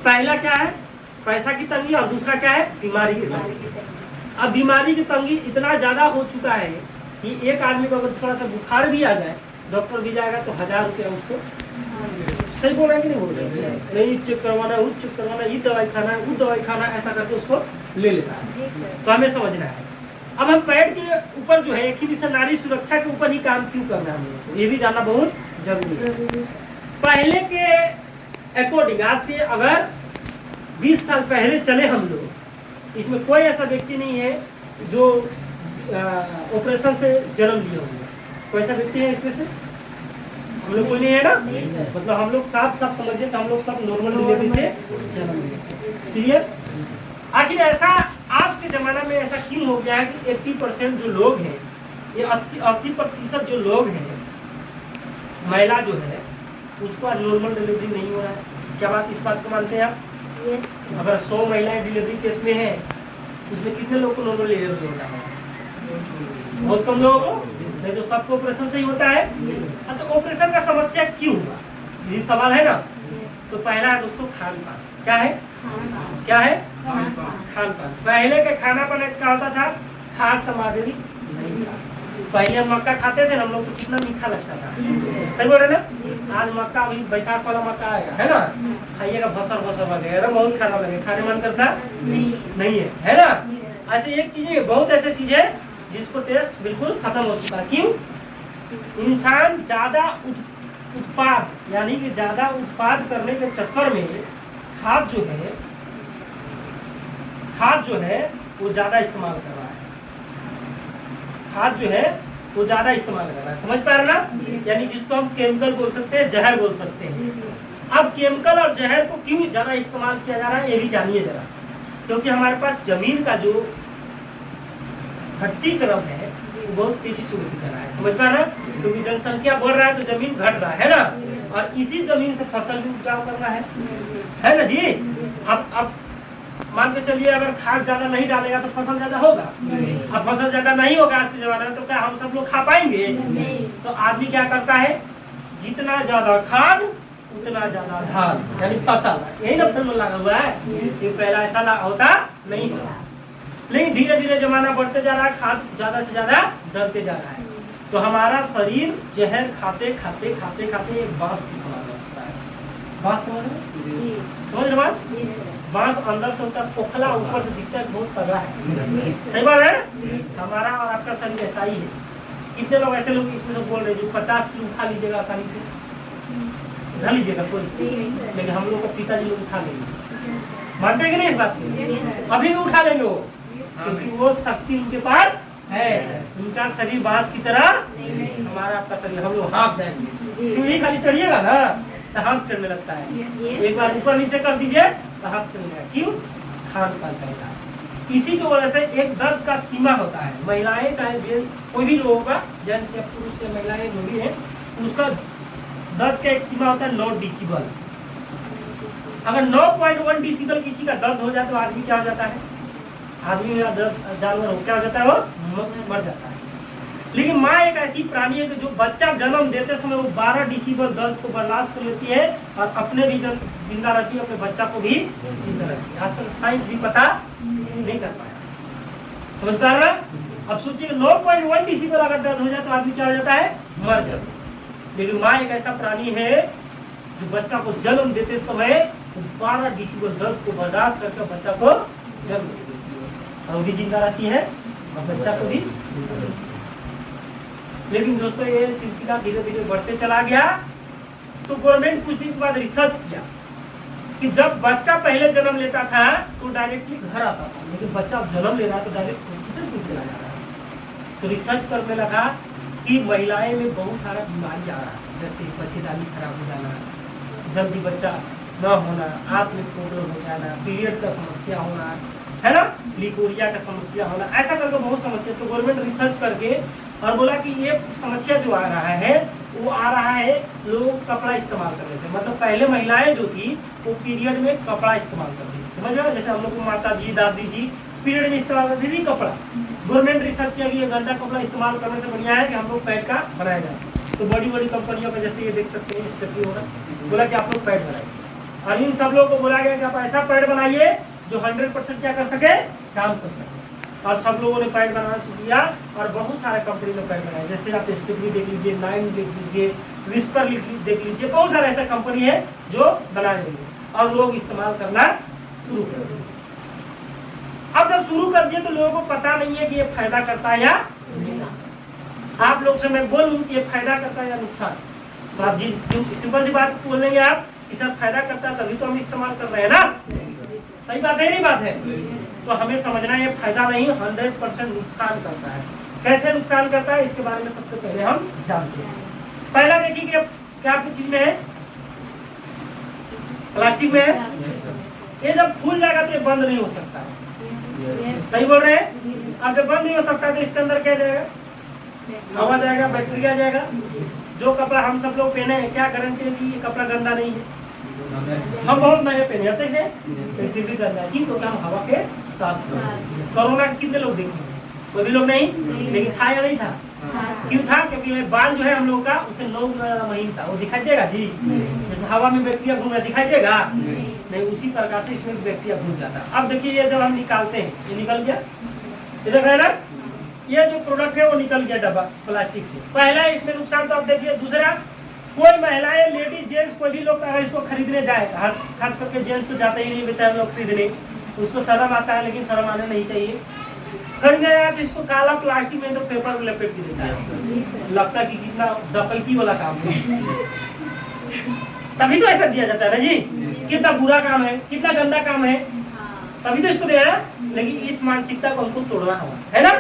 पहला क्या है, पैसा की तंगी, और दूसरा क्या है, बीमारी की तंगी। अब बीमारी की तंगी इतना ज्यादा हो चुका है कि एक आदमी को अगर थोड़ा सा बुखार भी आ जाए, डॉक्टर भी जाएगा तो 1000 रुपया उसको, सही बोल रहे हैं कि नहीं बोल रहे हैं, नहीं चेक करवाना, वो चेक करवाना, ये दवाई खाना है, वो दवाई खाना, ऐसा करके उसको ले लेता है। तो हमें समझना है। अब हम पेड़ के ऊपर जो है, एक ही विषय नारी सुरक्षा के ऊपर ही काम क्यों करना है, ये भी जानना बहुत जरूरी है। पहले के अकॉर्डिंग, आज से अगर 20 साल पहले चले हम लोग, इसमें कोई ऐसा व्यक्ति नहीं है जो ऑपरेशन से जन्म लिया होगा। कोई ऐसा व्यक्ति है इसमें से? हम लोग कोई नहीं है ना, मतलब हम लोग साफ समझिए तो हम लोग सब नॉर्मल डिलीवरी से जन्म लिए। क्लियर? आखिर ऐसा आज के जमाना में ऐसा क्यों हो गया है कि 80% जो लोग हैं, ये 80% जो लोग हैं, महिला जो है उसको आज नॉर्मल डिलीवरी नहीं हो रहा है। क्या बात, इस बात को मानते हैं आप? yes. अगर 100 महिलाएं डिलीवरी केस में है, उसमें कितने लोग को नॉर्मल डिलीवरी होता है? बहुत कम लोगों को, नहीं तो सबको ऑपरेशन से ही होता है। yes. तो ऑपरेशन का समस्या क्यों हुआ, ये सवाल है ना। yes. तो पहला है दोस्तों खान पान। क्या है? क्या है? खान पान। पहले का खाना पान क्या होता था, खाद सामग्री नहीं था। पहले हम मक्का खाते थे ना, हम लोग को कितना मीठा लगता था, सही बोल रहे ना। आज मक्का, अभी बैसाख वाला मक्का आएगा है ना, खाइएगा भसर भसर लगेगा, बहुत खाना लगेगा, खाने मन करता नहीं है ना। ऐसे एक चीज है, बहुत ऐसे चीज है जिसको टेस्ट बिल्कुल खत्म हो चुका है। क्यों? इंसान ज्यादा उत्पाद, यानी कि ज्यादा उत्पाद करने के चक्कर में खाद जो है वो ज्यादा इस्तेमाल कर रहा है। खाद जो है वो ज्यादा इस्तेमाल कर रहा है, समझ पा रहे ना। यानी जिसको हम केमिकल बोल सकते हैं, जहर बोल सकते हैं। अब केमिकल और जहर को क्यों ज्यादा इस्तेमाल किया जा रहा है, ये भी जानिए जरा। क्योंकि हमारे पास जमीन का जो घट्टीकरण है वो बहुत तेजी से गति कर रहा है, समझ पा रहे हैं। क्योंकि जनसंख्या बढ़ रहा है तो जमीन घट रहा है ना, और इसी जमीन से फसल भी उपजाऊ करना है ना जी। अब मान के चलिए, अगर खाद ज्यादा नहीं डालेगा तो फसल ज्यादा होगा। अब फसल ज्यादा नहीं होगा आज के जमाने में, तो क्या हम सब लोग खा पाएंगे? तो आदमी क्या करता है, जितना ज्यादा खाद उतना ज्यादा धान, यानी फसल। यही ना फॉर्मूला लगा हुआ है। ये पहला ऐसा होता नहीं था, लेकिन धीरे धीरे जमाना बढ़ते जा रहा है, खाद ज्यादा से ज्यादा डलते जा रहा है। तो हमारा शरीर जहर खाते खाते खाते खाते एक बांस की समान होता है। बांस समझ रहे? बांस अंदर से होता है खोखला, ऊपर से दिखता है बहुत तगड़ा है, सही बात है। हमारा और आपका शरीर ऐसा ही है। कितने लोग ऐसे लोग इसमें तो बोल रहे हैं जो 50 किलो उठा लीजिएगा आसानी से, उठा लीजिएगा कोई, लेकिन हम लोग का पिताजी लोग उठा लेंगे। मानते हैं कि नहीं इस बात को? अभी भी उठा लेंगे वो, क्योंकि वो शक्ति उनके पास है। उनका शरीर बांस की तरह, हमारा आपका शरीर, हम लोग हाँफ जाएंगे। सीढ़ी खाली चढ़िएगा ना तो हाँफ चढ़ने लगता है, एक बार ऊपर नीचे कर दीजिए तो हाँफ चढ़ेगा। क्यों? खान पान करेगा। इसी की वजह से एक दर्द का सीमा होता है। महिलाएं चाहे कोई भी लोग होगा, जेंट्स या पुरुष या महिलाएं जो भी है, उसका दर्द का एक सीमा होता है 9 डेसिबल। अगर 9.1 डेसिबल किसी का दर्द हो जाए तो आदमी क्या हो जाता है, आदमी या जानवर हो क्या हो जाता है, वो मर जाता है। लेकिन माँ एक ऐसी प्राणी है कि जो बच्चा जन्म देते समय वो 12 डेसिबल दर्द को बर्दाश्त कर लेती है, और अपने भी जिंदा रहती है, अपने बच्चा को भी जिंदा रहती है। आज तक साइंस भी पता नहीं कर पाया, समझ पा रहे हैं? अब सोचिए 9.1 डेसिबल अगर दर्द हो जाए तो आदमी क्या हो जाता है, मर जाता है। लेकिन माँ एक ऐसा प्राणी है जो बच्चा को जन्म देते समय 12 डेसिबल दर्द को बर्दाश्त करके बच्चा को जन्म देती है, और वो भी जिंदा रहती है और बच्चा को भी जिंदा रहती है। लेकिन दोस्तों ये सिलसिला धीरे धीरे बढ़ते चला गया। तो गवर्नमेंट कुछ दिन बाद रिसर्च किया कि जब बच्चा पहले जन्म लेता था तो डायरेक्टली घर आता था, लेकिन बच्चा जन्म ले रहा है तो डायरेक्ट हॉस्पिटल क्यों चला जा रहा है। तो रिसर्च करने लगा कि महिलाएं में बहुत सारा बीमारी आ रहा है, जैसे बच्चेदानी खराब हो जाना, जल्दी बच्चा न होना, आंत में प्रॉब्लम हो जाना, पीरियड का समस्या होना, है ना, लिकोरिया का समस्या होना, ऐसा करके बहुत समस्या। तो गवर्नमेंट रिसर्च करके और बोला कि ये समस्या जो आ रहा है वो आ रहा है लोग कपड़ा इस्तेमाल कर रहे थे। मतलब पहले महिलाएं जो थी वो पीरियड में कपड़ा इस्तेमाल करती थी, समझ रहे हो? जैसे हम लोग को माता जी दादी जी पीरियड में इस्तेमाल करती थी कपड़ा। गवर्नमेंट रिसर्च किया कि ये गंदा कपड़ा इस्तेमाल करने से बढ़िया है कि हम लोग पैड का बनाया जाए। तो बड़ी बड़ी कंपनियों पे जैसे ये देख सकते हैं स्टेपी होगा, बोला कि आप लोग पैड बनाए, और इन सब लोगों को बोला गया कि आप ऐसा पैड बनाइए जो 100% क्या कर सके, काम कर सके। और सब लोगों ने पैड बनाना शुरू किया और बहुत सारे कंपनी ने पैड बनाए, जैसे आप स्टेपली देख लीजिए, नाइन देख लीजिए, विस्पर देख लीजिए, बहुत सारे ऐसा कंपनी है जो बना रही है और लोग इस्तेमाल करना शुरू कर दिए। अब जब शुरू कर दिए तो लोगों को पता नहीं है कि ये फायदा करता है या आप लोग से मैं बोलूं कि ये फायदा करता है या नुकसान, तो आप जी सिंपल सी बात बोलेंगे आप कि सर फायदा करता है तभी तो हम इस्तेमाल कर रहे हैं ना। सही बात है, नहीं बात है? तो हमें समझना ये फायदा नहीं 100% नुकसान करता है। कैसे नुकसान करता है इसके बारे में सबसे पहले हम जानते हैं। पहला देखिए कि क्या चीज में है, प्लास्टिक में है। ये जब फूल जाएगा तो ये बंद नहीं हो सकता है, सही बोल रहे हैं? अब जब बंद नहीं हो सकता तो इसके अंदर क्या जाएगा, हवा जाएगा, बैक्टीरिया जाएगा। जो कपड़ा हम सब लोग पहने हैं, क्या गारंटी है कि ये कपड़ा गंदा नहीं है? हम बहुत नए पहने जाते हैं फिर भी गंदा है, क्योंकि हम हवा के साथ। कोरोना के कितने लोग देखे? कोई भी लोग नहीं, लेकिन था या नहीं था? क्यों था? क्योंकि बाल जो है हम लोग का उससे 9 गुना ज्यादा महीन था। वो दिखाई देगा जी? जैसे हवा में बैक्टीरिया घूम रहा दिखाई देगा नहीं, उसी प्रकार से इसमें भी बैक्टीरिया घूम जाता है। अब देखिए ये जब हम निकालते हैं, ये निकल गया, ये देख रहे हैं ना, ये जो प्रोडक्ट है वो निकल गया डब्बा प्लास्टिक से। पहला इसमें नुकसान तो आप देखिए। दूसरा, कोई महिलाएं, लेडीज, जेंट्स कोई भी लोग अगर इसको खरीदने जाए, खास करके जेंट्स तो जाते ही नहीं बेचारे लोग खरीदने, उसको शर्म आता है, लेकिन शर्म आने नहीं चाहिए। खरीदने जाए तो इसको काला प्लास्टिक में तो पेपर लपेट के देता है, लगता है कि कितना डकैती वाला काम है। तभी तो ऐसा दिया जाता है ना जी, कितना बुरा काम है, कितना गंदा काम है, तभी तो इसको दिया है। लेकिन इस मानसिकता को हमको तोड़ना होगा, है ना।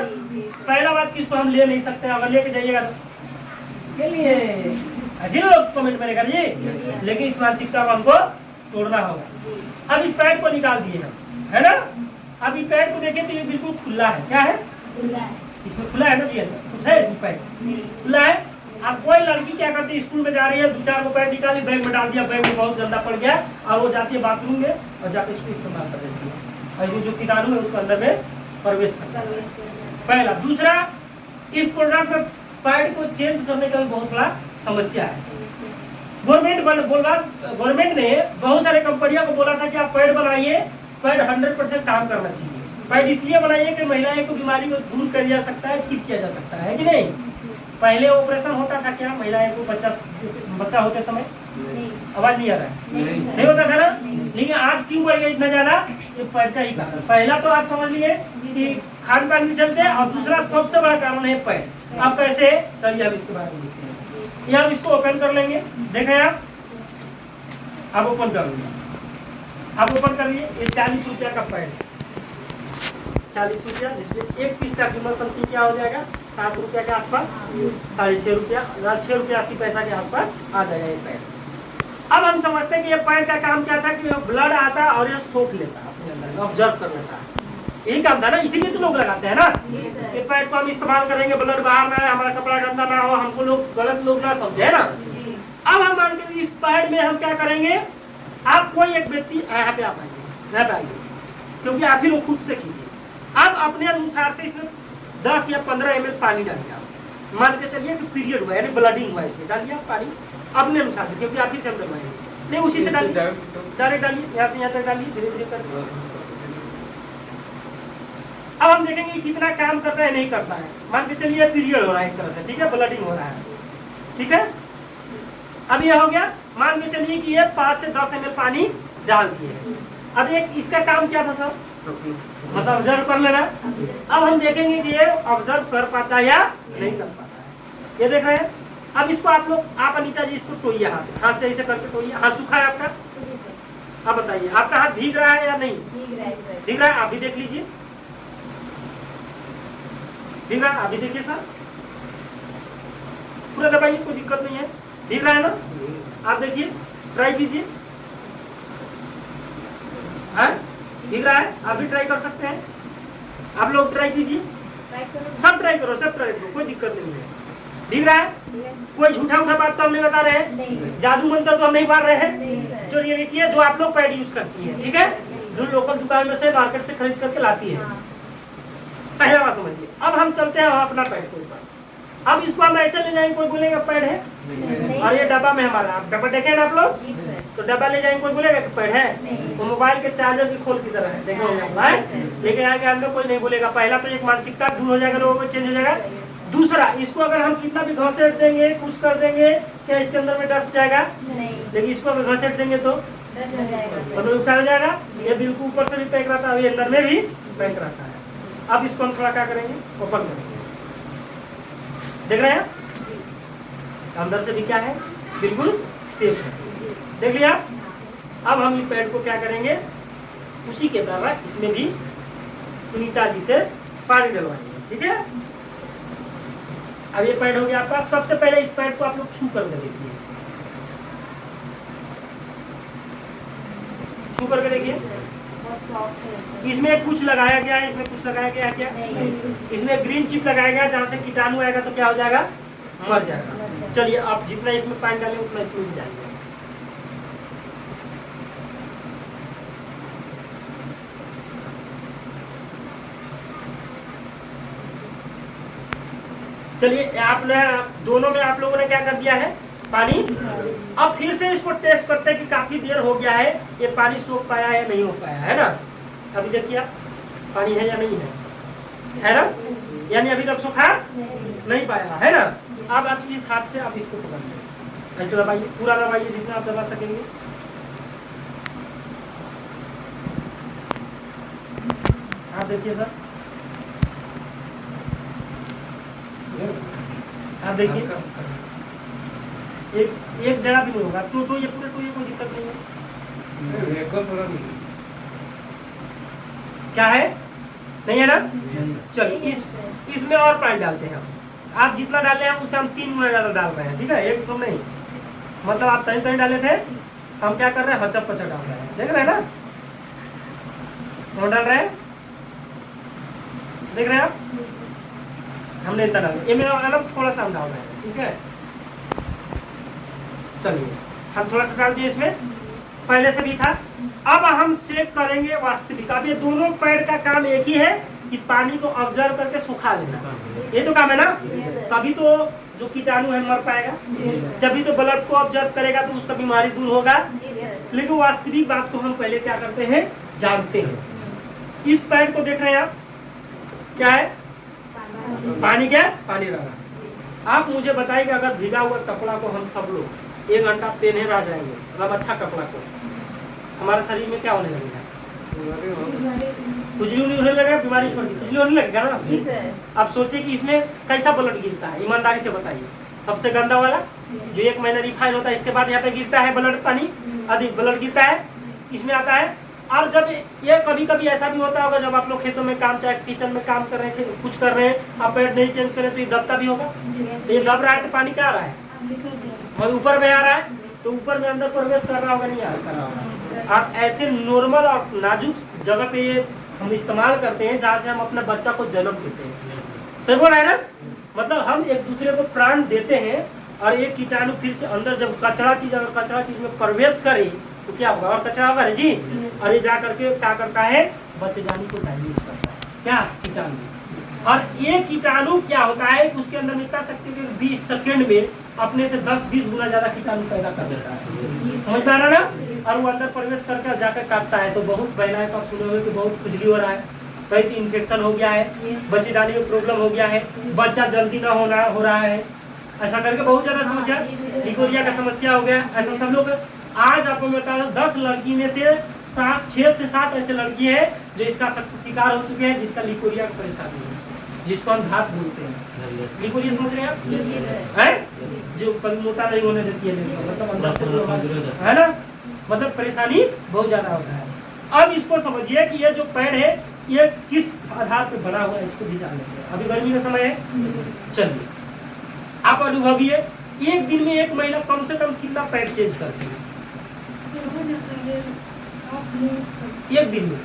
पहला बात कि इसको हम ले नहीं सकते, अगर लेके जाइएगा तो लिए ऐसे लोग कमेंट करेगा जी, लेकिन इस मानसिकता को हमको तोड़ना होगा। अब इस पैड को निकाल दिए हम, है ना। अब इस पैड को देखें तो ये बिल्कुल खुला है। क्या है? इसमें खुला है ना जी, कुछ है इसमें पैड खुला है। अब कोई लड़की क्या करती है, स्कूल में जा रही है, 2-4 पैड निकाली, बैग में डाल दिया, बैग में बहुत गंदा पड़ गया और वो जाती है बाथरूम में और जाकर इसको इस्तेमाल कर देती है और जो कीटाणु है उसको अंदर में प्रवेश करता है। पहला। दूसरा, इस प्रोडक्ट में पैड को चेंज करने का भी बहुत बड़ा समस्या है। गवर्नमेंट ने बहुत सारे कंपनियों को बोला था कि आप पैड बनाइए, पैड 100% काम करना चाहिए। पैड इसलिए बनाइए कि महिलाएं को बीमारी को दूर किया जा सकता है, ठीक किया जा सकता है कि नहीं। पहले ऑपरेशन होता था क्या महिलाएं को, बच्चा होते समय? आवाज नहीं आ रहा है? नहीं होता था ना। लेकिन आज क्यों बढ़ गया इतना ज्यादा? ये पैड का ही कारण। पहला तो आप समझ लिए कि खान पान भी चलते हैं और दूसरा सबसे बड़ा कारण है पैड। अब कैसे? चलिए हम इसके बारे में देखते हैं। ये हम इसको ओपन कर लेंगे, देखें आप ओपन कर लीजिए। आप ओपन करिए। ये 40 रुपया का पैड, 40 रुपया, जिसमें एक पीस का कीमत समथिंग क्या हो जाएगा, 7 रुपया के आसपास, 6.5 रुपया, 6 रुपया 80 पैसा के आसपास आ जाएगा ये पैड। अब हम समझते हैं कि ये पैड का काम क्या था कि ब्लड आता और ये सोख लेता है, ऑब्जर्व कर लेता है। यही काम था ना, इसीलिए तो लोग लगाते हैं ना। ये पैड को हम इस्तेमाल करेंगे, ब्लड बाहर ना आए, हमारा कपड़ा गंदा ना हो, हमको लोग गलत लोग ना समझे, है ना। अब हम मानते हैं इस पैड में हम क्या करेंगे, आप कोई एक व्यक्ति यहाँ पे आप आइए, क्योंकि आप ही लोग खुद से कीजिए। अब अपने अनुसार से इसमें 10 या 15 ml पानी डालिए। आप मान के चलिए कि पीरियड हुआ यानी ब्लडिंग हुआ, इसमें डालिए आप पानी अपने अनुसार से, क्योंकि आप ही से हम डलवाएंगे। नहीं, उसी से डालिए, डायरेक्ट डालिए, यहाँ से यहाँ तक डालिए, धीरे धीरे कर। अब हम देखेंगे कितना काम करता है नहीं करता है। मान के चलिए पीरियड हो रहा है एक तरह से, ठीक है, ब्लडिंग हो रहा है, ठीक है। अब ये हो गया। मान के चलिए कि ये 5 से 10 ml पानी डाल दिए। अब एक इसका काम क्या था सर, मतलब ऑब्जर्व कर लेना। अब हम देखेंगे कि ये ऑब्जर्व कर पाता है या नहीं कर पाता है। ये देख रहे हैं। अब इसको आप लोग, आप अनीता जी इसको टोइए, हाथ से ऐसे करके टोइए। हाथ सूखा है आपका? आप बताइए, आपका हाथ भीग रहा है या नहीं भीग रहा है? आप भी देख लीजिए, भीग रहा है? आप भी देखिए सर, पूरा दबाइए, कोई दिक्कत नहीं है। भीग रहा है ना? आप देखिए, ट्राई कीजिए। भीग रहा है? आप भी ट्राई कर सकते हैं। आप लोग ट्राई कीजिए, सब ट्राई करो, सब ट्राई करो, कोई दिक्कत नहीं है। भीग रहा है? कोई झूठा बात तो हम नहीं बता रहे हैं, जादू मंत्र तो हम नहीं मार रहे हैं। जो रियलिटी है, जो आप लोग पैड यूज करती है, ठीक है, जो लोकल दुकान में से, मार्केट से खरीद करके लाती है। पहला बात समझिए। अब हम चलते हैं अपना पैड के ऊपर। अब इसको हम ऐसे ले जाएंगे, कोई बोलेगा पैड है, और ये डब्बा में हमारा, आप डब्बा देखे ना आप लोग, तो डब्बा ले जाएंगे, कोई बोलेगा कि पैड है, तो मोबाइल के चार्जर की खोल की तरह है, देखे होंगे आप, लेके आएंगे अंदर, कोई नहीं बोलेगा। पहला तो एक मानसिकता दूर हो जाएगा, लोगों को चेंज हो जाएगा। दूसरा, इसको अगर हम कितना भी घसेट देंगे, कुछ कर देंगे, क्या इसके अंदर में डस्ट जाएगा? लेकिन इसको अगर घसेट देंगे तो नुकसान हो जाएगा। ये बिल्कुल ऊपर से भी पैक रहता है, अंदर में भी पैक रहता है। अब इसको हम थोड़ा क्या करेंगे, ओपन करेंगे, देख रहे हैं अंदर से भी क्या है, बिल्कुल सेफ है, देख लिया। अब हम इस पैड को क्या करेंगे, उसी के तरह इसमें भी सुनीता जी से पानी डलवाएंगे, ठीक है। अब ये पैड हो गया आपका। सबसे पहले इस पैड को आप लोग छू करके देखिए, छू करके देखिए, इसमें कुछ लगाया गया है, इसमें कुछ लगाया गया है क्या? इसमें ग्रीन चिप लगाया गया, जहाँ से कीटाणु आएगा तो क्या हो जाएगा, मर जाएगा। चलिए आप जितना इसमें पानी डालें उतना इसमें भी डालिए। चलिए आप दोनों में आप लोगों ने क्या कर दिया है, पानी। अब फिर से इसको टेस्ट करते हैं कि काफी देर हो गया है, ये पानी सोख पाया है या नहीं हो पाया है ना। अभी देखिए आप, पानी है या नहीं है ना, यानी अभी तक सूखा नहीं पाया है ना। अब आप इस हाथ से आप इसको पकड़िए, ऐसे दबाइए, पूरा दबाइए जितना आप दबा सकेंगे। आप देखिए सर, आप देखिए एक जगह भी नहीं होगा, तो ये पूरे ये कोई दिक्कत नहीं है, क्या है, नहीं है ना। चलिए इसमें और पानी डालते हैं हम। आप जितना डाले हैं उससे हम 3 गुना ज्यादा डाल रहे हैं, ठीक है, एक तो नहीं, मतलब आप तनी डाले थे, हम क्या कर रहे हैं, हचप पचप डाल रहे हैं, देख रहे हैं ना, कौन डाल रहे हैं, देख रहे हैं आप, हमने इतना डाला, ये मेरा अलग थोड़ा सा हम डाल रहे हैं, ठीक है। चलिए हम थोड़ा सा डाल दिए, इसमें पहले से भी था। अब हम चेक करेंगे वास्तविक। अब ये दोनों पैड का काम एक ही है कि पानी को ऑब्जर्व करके सुखा लेना, ये तो काम है ना। तभी तो जो कीटाणु है मर पाएगा, जब तो ब्लड को ऑब्जर्व करेगा तो उसका बीमारी दूर होगा। लेकिन वास्तविक बात को हम पहले क्या करते हैं, जानते हैं। इस पैड को देख रहे हैं आप, क्या है, पानी, क्या पानी रहा। आप मुझे बताइए अगर भीगा हुआ कपड़ा को हम सब लोग 1 घंटा पहने रह जाएंगे, मतलब अच्छा कपड़ा को, हमारे शरीर में क्या होने लगेगा, खुजली नहीं होने लगेगा, बीमारी छोड़ दी, खुजली होने लगेगा ना जी सर। अब सोचिए कि इसमें कैसा ब्लड गिरता है, ईमानदारी से बताइए। सबसे गंदा वाला जो 1 महीना रिफाइन होता है, इसके बाद यहाँ पे गिरता है ब्लड, पानी अधिक ब्लड गिरता है, इसमें आता है। और जब ये कभी कभी ऐसा भी होता होगा, जब आप लोग खेतों में काम, चाहे किचन में काम कर रहे हैं, कुछ कर रहे हैं, आप पैड नहीं चेंज करें तो ये दबता भी होगा। तो ये दब रहा है तो पानी क्या आ रहा है, और ऊपर में आ रहा है, तो ऊपर में अंदर प्रवेश कर रहा होगा, नहीं कर रहा होगा। आप ऐसे नॉर्मल और नाजुक जगह पे ये हम इस्तेमाल करते हैं जहाँ से हम अपने बच्चा को जन्म देते हैं, सही बोल रहा है ना। मतलब हम एक दूसरे को प्राण देते हैं, और ये कीटाणु फिर से अंदर जब कचरा चीज, अगर कचरा चीज में प्रवेश करे तो क्या होगा, और कचरा होगा जी, और ये जा करके क्या करता है, बच्चेदानी को डैमेज करता है, क्या कीटाणु। और ये कीटाणु क्या होता है, उसके अंदर इतना शक्ति कि 20 सेकंड में अपने से 10-20 गुना ज्यादा कीटाणु पैदा कर देता है, समझ पा रहा ना। और वो अंदर प्रवेश करके जाकर काटता है, तो बहुत महिलाएं का सुने हुए कि बहुत खुजली हो रहा है, कहीं तो इन्फेक्शन हो गया है, बच्चेदानी में प्रॉब्लम हो गया है, बच्चा जल्दी ना हो रहा है, ऐसा करके बहुत ज्यादा समस्या, लिकोरिया का समस्या हो गया, ऐसा सब लोग। आज आपको मैं बता दूं, 10 लड़की में से 6 से 7 ऐसे लड़की है जो इसका शिकार हो चुके हैं, जिसका लिकोरिया का परेशानी है, जिसको हम धात बोलते हैं। लिकोरिया समझ रहे हैं आप, जो मोटा नहीं होने देती है, मतलब अंदर से है ना, मतलब परेशानी बहुत ज्यादा होता है। अब इसको समझिए कि ये जो पैड है ये किस आधार पे बना हुआ है, इसको भी जान लेते हैं। अभी गर्मी का समय है, चलिए आप अनुभवी है, एक दिन में एक महिला कम से कम कितना पैड चेंज करती है, एक दिन में,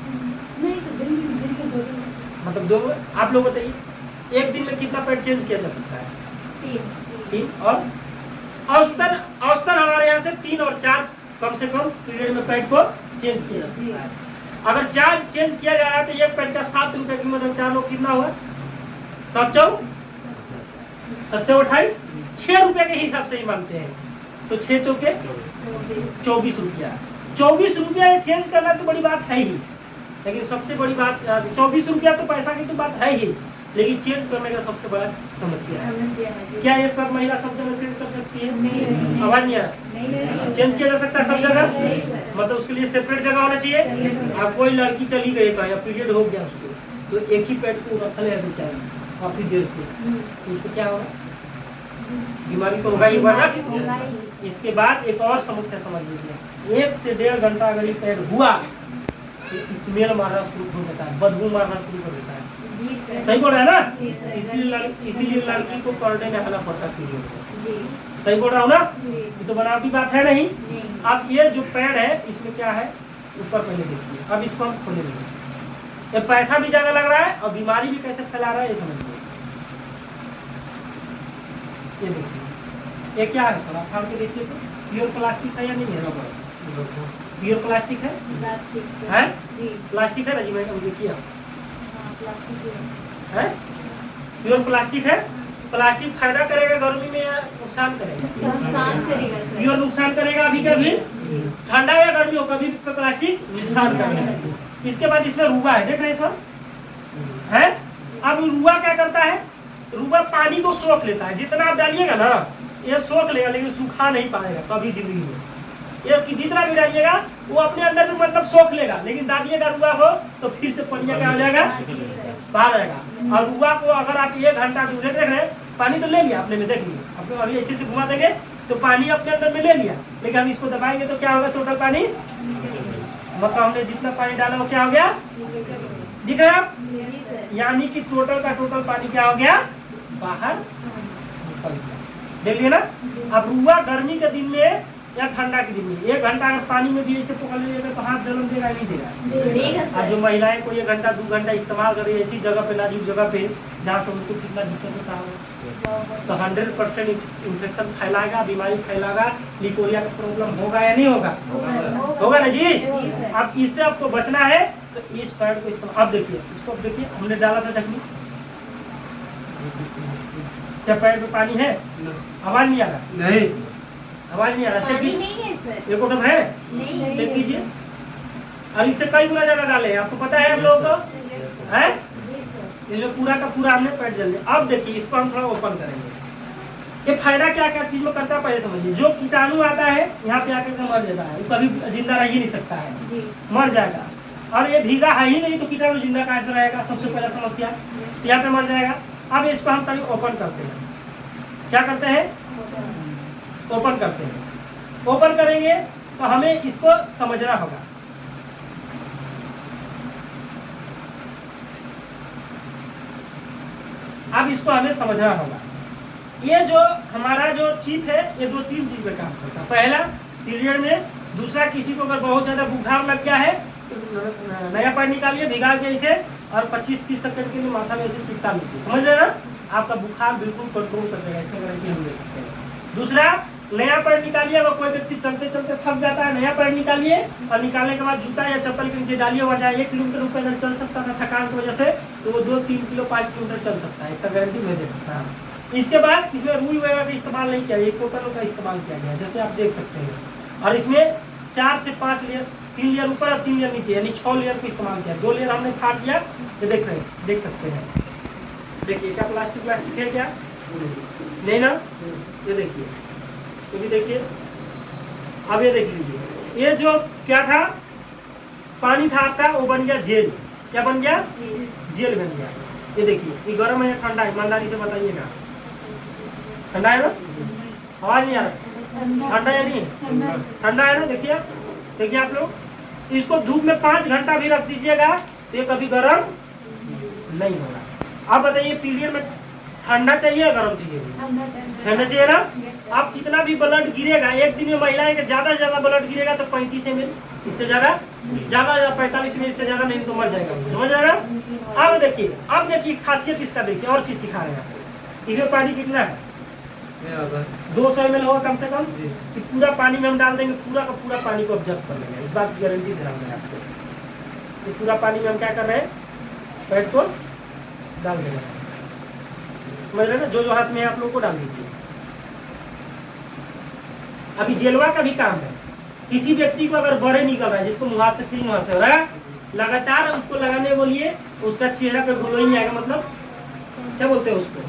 मतलब 2, आप लोग बताइए एक दिन में कितना पैड चेंज किया जा सकता है, 3 और औसतन हमारे यहाँ से 3 और 4 कम से कम पीरियड में पैड को चेंज किया जा सकता है। अगर 4 चेंज किया जा रहा है तो एक पैड का 7 रुपए की, मतलब 4 लोग कितना हुआ, 7 चौ 7 28 6 रुपए के हिसाब से ही मानते हैं। तो 6 चौके 24 रुपया। 24 रुपया चेंज करना तो बड़ी बात है ही, लेकिन सबसे बड़ी बात 24 रुपया तो पैसा की तो बात है ही, लेकिन चेंज करने का सबसे बड़ा समस्या है। क्या ये सब महिला सब जगह चेंज कर सकती है? आवाज नहीं आ रहा? चेंज किया जा सकता है सब जगह? मतलब उसके लिए सेपरेट जगह होना चाहिए। अब कोई लड़की चली गई कहीं, पीरियड हो गया उसको, तो एक ही पैड को रख ले बेचारी काफी देर से, तो उसको क्या होगा? बीमारी तो होगा ही होगा। इसके बाद एक और समस्या समझ लीजिए, 1 से 1.5 घंटा अगर ये पैड हुआ तो स्मेल मारना शुरू हो जाता है, बदबू मारना शुरू कर देता है। सही बोल रहा है ना? इसीलिए लड़की को पर डे नहाना पड़ता है पीरियड। सही बोल रहा हूँ ना? ये तो बनावटी बात है नहीं। अब ये जो पैड है इसमें क्या है, ऊपर पहले देखिए। अब इसको हम खोलेंगे, ये पैसा भी ज्यादा लग रहा है और बीमारी भी कैसे फैला रहा है ये समझिए। ये देखिए, ये क्या है सर, आप फाड़ के देखिए तो प्योर प्लास्टिक है या नहीं है? रबर प्योर प्लास्टिक है? प्लास्टिक है ना जी मैडम? देखिए है प्योर प्लास्टिक है। प्लास्टिक फायदा करेगा गर्मी में या नुकसान करेगा? प्योर नुकसान करेगा। अभी कभी ठंडा या गर्मी हो कभी प्लास्टिक नुकसान करेगा। इसके बाद इसमें रुआ है, देख रहे हैं सर है। अब रुआ क्या करता है, रुआ पानी को सोख लेता है। जितना आप डालिएगा ना ये सोख लेगा, लेकिन सूखा नहीं पाएगा कभी जिंदगी में। ये जितना भी डालिएगा वो अपने अंदर में मतलब सोख लेगा, लेकिन डालिएगा रुआ को तो फिर से पनिया क्या हो जाएगा, बाहर आएगा। और रुआ को अगर आप 1 घंटा दूसरे देख रहे हैं, पानी तो ले लिया अपने में, देख लिया अपने, अभी ऐसे से घुमा देंगे तो पानी अपने अंदर में ले लिया, लेकिन हम इसको दबाएंगे तो क्या होगा, टोटल पानी मतलब हमने जितना पानी डाला वो क्या हो गया, दिख रहा है आप? यानी कि टोटल का टोटल पानी क्या हो गया, बाहर निकल गया। देख लिया ना? अब रुआ गर्मी के दिन में या ठंडा के दिन में 1 घंटा अगर पानी में भी ऐसे पकड़ लीजिएगा तो हाथ जलन देगा नहीं देगा? और जो महिलाएं को 1 घंटा 2 घंटा इस्तेमाल कर रही है ऐसी जगह पे, नाजुक जगह पे, जहाँ से उनको कितना दिक्कत होता है, तो 100% इन्फेक्शन फैलाएगा, बीमारी फैलाएगा, लिकोरिया का प्रॉब्लम होगा या नहीं होगा? होगा ना जी? अब इससे आपको बचना है तो इस पैड को इस्तेमाल। अब देखिए इसको, अब देखिए हमने डाला था तकनीक, क्या पैड में पानी है? आवाज नहीं आ रहा? नहीं, आवाज नहीं आ रहा। चेक कीजिए, एक बटन है, चेक कीजिए। और इससे कई गुना ज्यादा डाले हैं, आपको पता है आप लोगों को है? ये पूरा का पूरा हमने पैड डाल दिया। अब देखिए इसको हम थोड़ा ओपन करेंगे। ये फायदा क्या क्या चीज में करता है पहले समझिए। जो कीटाणु आता है यहाँ पे आकर मर जाता है, वो कभी जिंदा रह ही नहीं सकता है, मर जाएगा। और ये भीगा है ही नहीं तो कीटाणु जिंदा कैसे रहेगा, सबसे पहला समस्या, यहाँ पे मर जाएगा। अब इसको हम कभी ओपन करते हैं, क्या करते हैं, ओपन करते हैं। ओपन करेंगे तो हमें इसको समझना होगा। अब इसको हमें समझना होगा। ये जो हमारा जो चिप है ये 2-3 चीज पे काम करता है। पहला पीरियड में, दूसरा किसी को अगर बहुत ज्यादा बुखार लग गया है तो नया पैड निकालिए भिगा के इसे और 25-30 सेकंड के लिए माथा में ऐसे चिपका लीजिए, समझ रहे ना? आपका बुखार बिल्कुल कंट्रोल कर देगा, इसका गारंटी हम दे सकते हैं। दूसरा, नया पैड निकालिए, अगर कोई व्यक्ति चलते चलते थक जाता है, नया पैड निकालिए और निकालने के बाद जूता या चप्पल के नीचे डालिए, वह चाहे 1 किलोमीटर ऊपर अगर चल सकता था थकान की वजह से तो वो 2-3 किलो 5 किलोमीटर चल सकता है, इसका गारंटी मैं दे सकता हूँ। इसके बाद इसमें रुई वगैरह का इस्तेमाल नहीं किया, एक टोटल का इस्तेमाल किया गया जैसे आप देख सकते हैं। और इसमें 4 से 5 लेयर, 3 लेयर ऊपर और 3 लेयर नीचे, यानी 6 लेयर का इस्तेमाल किया। 2 लेयर हमने फाड़ दिया, ये देख रहे हैं, देख सकते हैं। देखिए क्या प्लास्टिक है क्या? नहीं ना? ये देखिए, तो भी देखिए। अब ये देख लीजिए, ये जो क्या था, पानी था आपका, वो बन गया जेल। क्या बन गया? जेल बन गया। ये देखिए, ये गर्म है या ठंडा है, ईमानदारी से बताइएगा। ठंडा है ना? आवाज नहीं आ रहा? ठंडा है नहीं? ठंडा है ना? देखिए, देखिए आप लोग, इसको धूप में 5 घंटा भी रख दीजिएगा तो ये कभी गर्म नहीं होगा। आप बताइए पीरियड में ठंडा चाहिए या गर्म चाहिए? ठंडा चाहिए ना? आप कितना भी ब्लड गिरेगा, एक दिन में महिलाएं का ज्यादा से ज्यादा ब्लड गिरेगा तो 35 ml, इससे ज्यादा 45 ml से ज्यादा नहीं तो मर जाएगा, समझ रहे ना? अब देखिए खासियत इसका देखिए, और चीज सिखा रहे हैं आपको। इसमें पानी कितना है? 200 ml होगा कम से कम, कि पूरा पानी में हम डाल देंगे, पूरा का पूरा पानी को ऑब्जर्व कर लेंगे, इस बात की गारंटी दे रहा हूँ मैं आपको। पूरा पानी में हम क्या कर रहे हैं, पैड को डाल देंगे। समझ रहे ना, जो हाथ में है आप लोग को डाल दीजिए। अभी जेलवा का भी काम है, किसी व्यक्ति को अगर बड़े निकल रहा है, जिसको मुहां से फिर मुहां से हो रहा है, लगातार उसको लगाने बोलिए, उसका चेहरा पे ग्लोइंग आएगा, मतलब क्या बोलते हैं उसको,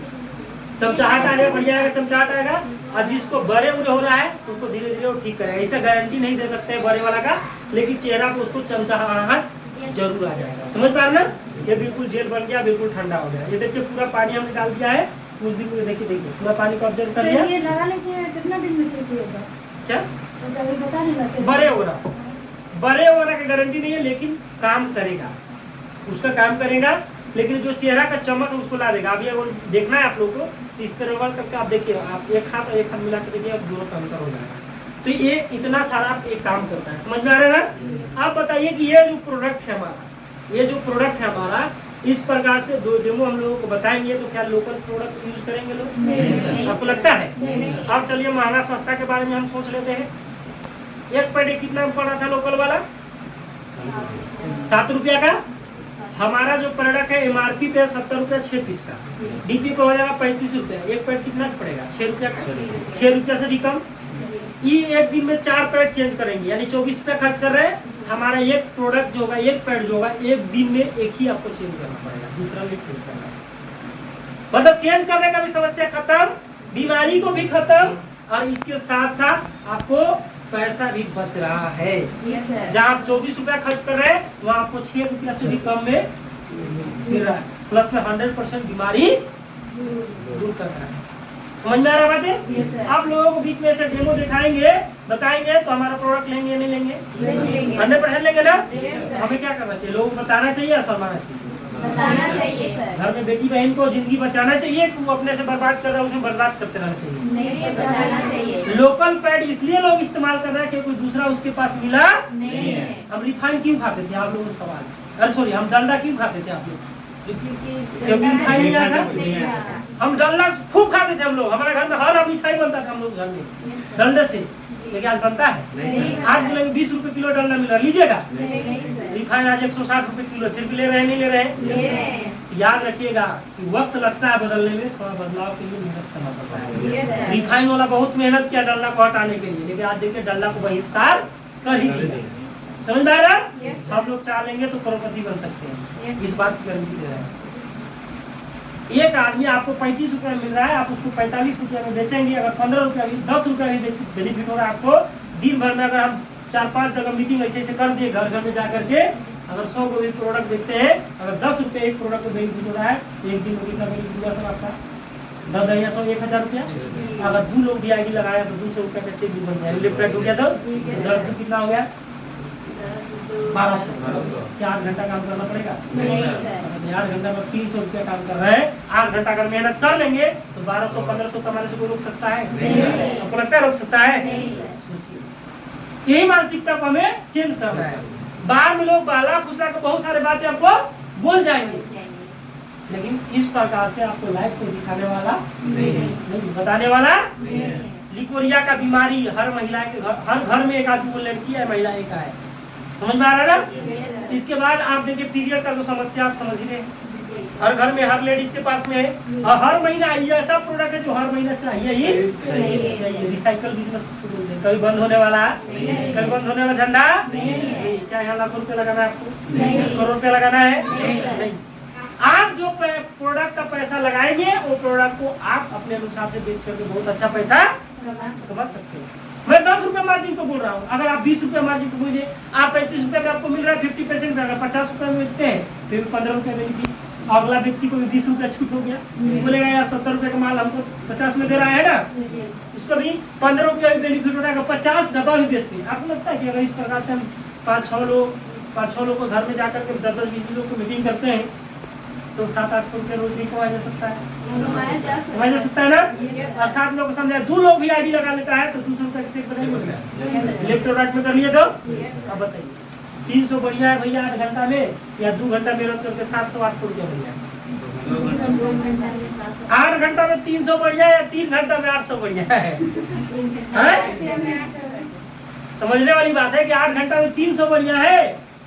चमचाहट आएगा, बढ़िया आएगा, चमचाहट आएगा। और जिसको बड़े उड़े हो रहा है उसको धीरे धीरे वो ठीक करेगा। इसका गारंटी नहीं दे सकते हैं बड़े वाला का, लेकिन चेहरा पे उसको चमचाहट जरूर आ जाएगा। समझ पा रहे ना, ये बिल्कुल जेल बन गया, बिल्कुल ठंडा हो गया। ये देखिए पूरा पानी हमने डाल दिया है, कुछ दिन में देखिए देखिए पूरा पानी को ऑब्जर्व कर लिया। ये लगाने से कितना दिन में ठीक होगा? क्या बता नहीं, बड़े हो रहा की गारंटी नहीं है, लेकिन काम करेगा, उसका काम करेगा, लेकिन जो चेहरा का चमक उसको ला देगा। अभी अगर देखना है आप लोग को, तो इस पर रोल करके आप देखिए, आप एक हाथ मिला के देखिए, अब दोनों काम कर हो जाएगा। तो ये इतना सारा एक काम करता है, समझ में आ रहा है ना। आप बताइए कि ये जो प्रोडक्ट है हमारा, इस प्रकार से दो डेमो हम लोगों को बताएंगे, तो क्या लोकल प्रोडक्ट यूज करेंगे लोग? आपको लगता है? अब चलिए महंगा सस्ता के बारे में हम सोच लेते हैं। एक पैड कितना में पड़ रहा था लोकल वाला? 7 रुपया का। हमारा जो प्रोडक्ट है एमआरपी पे 70 रुपया 6 पीस का, डीपी पे हो जाएगा 35 रुपया। एक पैड कितना पड़ेगा? 6 रुपया का। 6 रुपया से भी कम। ये एक दिन में 4 पैड चेंज करेंगे, यानी 24 रुपया खर्च कर रहे हैं। हमारा एक प्रोडक्ट जो होगा, एक पैड जो होगा, एक दिन में एक ही आपको चेंज करना पड़ेगा, दूसरा नहीं चेंज करना है। मतलब चेंज करने का भी समस्या खत्म, बीमारी को भी खत्म, और इसके साथ साथ आपको पैसा भी बच रहा है। जहाँ आप 24 रुपया खर्च कर रहे हैं, वहाँ आपको 6 रुपया से भी कम में मिल रहा है, प्लस में 100% बीमारी दूर कर रहा है। समझ में आ रहा बात है? आप लोगों को बीच में ऐसे डेमो दिखाएंगे, बताएंगे, तो हमारा प्रोडक्ट लेंगे या नहीं लेंगे? 100% लेंगे ना। हमें क्या करना चाहिए? लोगों को बताना चाहिए या शर्माना चाहिए? बताना चाहिए सर। घर में बेटी बहन को जिंदगी बचाना चाहिए कि वो अपने से बर्बाद कर रहा है, उसमें बर्बाद करते रहना चाहिए? नहीं, बचाना चाहिए। लोकल पैड इसलिए लोग इस्तेमाल कर रहे हैं कि कोई दूसरा उसके पास मिला नहीं है। हम रिफाइन क्यों खाते थे? आप लोगों को सवाल, अरे सॉरी, हम डलडा क्यों खाते थे? आप लोग क्योंकि मिठाई नहीं आता, हम डलडा खूब खाते थे। हम लोग, हमारे घर में हर मिठाई बनता था हम लोग घर में डलडे से, लेकिन आज बनता है। आज बोलेंगे 20 रुपए किलो डलडा मिल रहा, लीजिएगा। रिफाइन आज 160 रुपए किलो, फिर भी ले रहे हैं, नहीं ले रहे? याद रखिएगा कि वक्त लगता है बदलने में, थोड़ा बदलाव के लिए मेहनत करना पड़ता है। रिफाइन वाला बहुत मेहनत किया डलडा को हटाने के लिए, लेकिन आज देखिए डलडा को बहिष्कार कर ही दिया। समझ में आ रहा है? आप लोग चाहेंगे तो करोड़पति बन सकते हैं, इस बात की गारंटी दे रहे हैं। एक आदमी आपको 35 रुपया मिल रहा है, आप उसको 45 रुपया में बेचेंगे। अगर 15 रुपया भी, 10 रुपया भी बेनिफिट हो रहा है आपको दिन भर में। अगर हम 4-5 जगह मीटिंग ऐसे ऐसे कर दिए, घर घर में जा करके, अगर 100 को भी प्रोडक्ट देखते हैं, अगर 10 रुपये एक प्रोडक्ट में बेनिफिट हो रहा है, एक दिन में कितना बेनिफिट हुआ सर आपका? 10 100 1000 रुपया। अगर 2 लोग भी आईडी लगाया तो 200 रुपया का चेक भी बन गया, लिफ्ट हो गया। तो 10 कितना हो गया? 1200। क्या 8 घंटा काम करना पड़ेगा? नहीं सर। 8 घंटा में 300 रुपया काम कर रहे हैं। 8 घंटा अगर मेहनत कर लेंगे तो 1200 1500 कमाने से कोई रोक सकता है? आपको लगता है रोक सकता है? यही मानसिकता को हमें चेंज करना है। बाहर में लोग बाला फुसला के बहुत सारे बातें आपको बोल जाएंगे, लेकिन इस प्रकार से आपको लाइफ को दिखाने वाला नहीं, बताने वाला। लिकोरिया का बीमारी हर महिला के हर घर में एक आदमी को लड़की है, महिला एक है। समझ में आ रहा है ना? इसके बाद आप देखिए पीरियड का जो समस्या आप समझ रहे हैं, हर घर में हर लेडीज के पास में है, और हर महीना ये ऐसा प्रोडक्ट है जो हर महीना चाहिए ही चाहिए। रिसाइकल बिजनेस कभी बंद होने वाला है? कभी बंद होने वाला धंधा नहीं। क्या यहाँ लाखों रुपए लगाना है आपको? करोड़ रुपया लगाना है? नहीं। आप जो प्रोडक्ट का पैसा लगाएंगे, वो प्रोडक्ट को आप अपने अनुसार से बेच करके बहुत अच्छा पैसा कमा सकते हैं। मैं 10 रुपया मार्जिन को बोल रहा हूँ। अगर आप 20 रुपया मार्जिन को मुझे, आप 35 रुपया में आपको मिल रहा है 50% में, अगर 50 रुपया में मिलते हैं फिर 15 रुपया बेनिफिट। अगला व्यक्ति को भी 20 रुपया छूट हो गया, बोलेगा यार 70 रुपये का माल हमको 50 में दे रहा है ना, उसको भी 15 रुपया भी बेनिफिट हो रहा है। 50 डब्बा भी बेचते हैं। आपको लगता है कि अगर इस प्रकार से हम 5-6 लोग को घर में जाकर के 10-20 लोग को मीटिंग करते हैं, तो 700-800 रुपये रोज भी कमाया जा सकता है? कमाया जा सकता है ना। और 7 लोग समझाए, 2 लोग भी आईडी लगा लेता है तो 200 रुपये का चेक बनेगा। इलेक्ट्रोराइट में कर लिए तो अब बताइए 300 बढ़िया है भैया 8 घंटा में, या 2 घंटा मेहनत करके 700-800 रुपया बढ़िया है? 8 घंटा में 300 बढ़िया है, या 3 घंटा में 800 बढ़िया है? समझने वाली बात है कि 8 घंटा में 300 बढ़िया है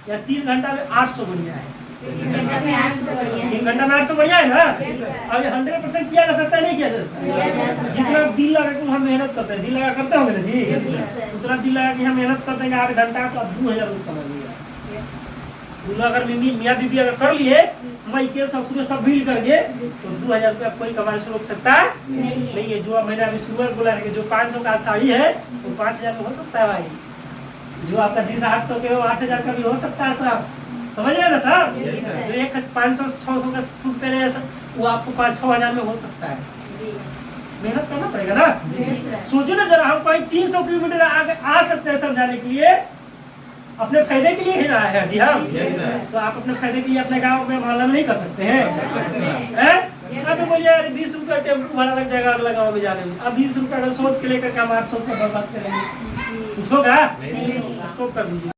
या 3 घंटा में 800 बढ़िया है। 3 घंटा में 800 बढ़िया 3 घंटा में 800 बढ़िया है ना। Yes, sir. अब ये 100% किया जा सकता है, नहीं किया जा सकता? किया जा सकता है। जितना दिल लगा के हम मेहनत करते हैं, दिल लगा करते होंगे ना जी, Yes, sir. उतना दिल लगा के हम मेहनत करते हैं 8 घंटा, तो अब 2000 रुपये कमा लिया। दूल्हा अगर मियाँ बीबी अगर कर लिए मई के ससुर सब भीड़ करके, तो 2000 रुपया कोई कमाने से रोक सकता नहीं है। जो मैंने अभी शुरुआत बोला है कि जो 500 का साड़ी है वो 5000 में हो सकता है भाई, जो आपका जींस 800 के हो 8000 का भी हो सकता है साहब, समझ रहे हैं ना साहब? Yes, sir. जो एक 500-600 का सूट पहने वो आपको 5-6 हजार में हो सकता है। मेहनत करना पड़ेगा ना। Yes, sir. सोचो ना जरा, हम कहीं 300 किलोमीटर आगे आ सकते हैं समझाने के लिए, अपने फायदे के लिए ही रहा है जी हाँ। Yes, sir. तो आप अपने फायदे के लिए अपने गाँव में मोहल्ला में नहीं कर सकते हैं? हैं? Yes, आप sir. बोलिए यार 20 रुपया टेम्पो भाड़ा लग जाएगा अगला गाँव में जाने में, अब 20 रुपया का सोच के लेकर के हम 800 रुपया बर्बाद करेंगे, कुछ होगा? नहीं होगा। स्टॉप कर दीजिए।